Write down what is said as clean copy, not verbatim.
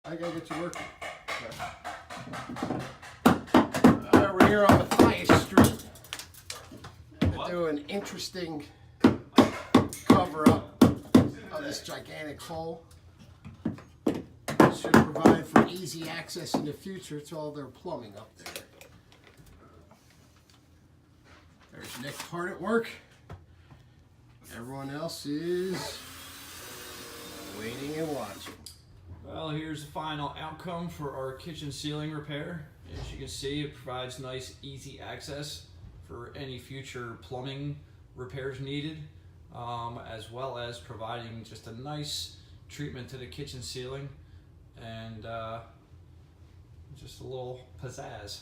I gotta get you working. We're here on Matthias Street. What? Do an interesting cover-up of this gigantic hole. Should provide for easy access in the future to all their plumbing up there. There's Nick hard at work. Everyone else is waiting and watching. Well, here's the final outcome for our kitchen ceiling repair. As you can see, it provides nice, easy access for any future plumbing repairs needed, as well as providing just a nice treatment to the kitchen ceiling and just a little pizzazz.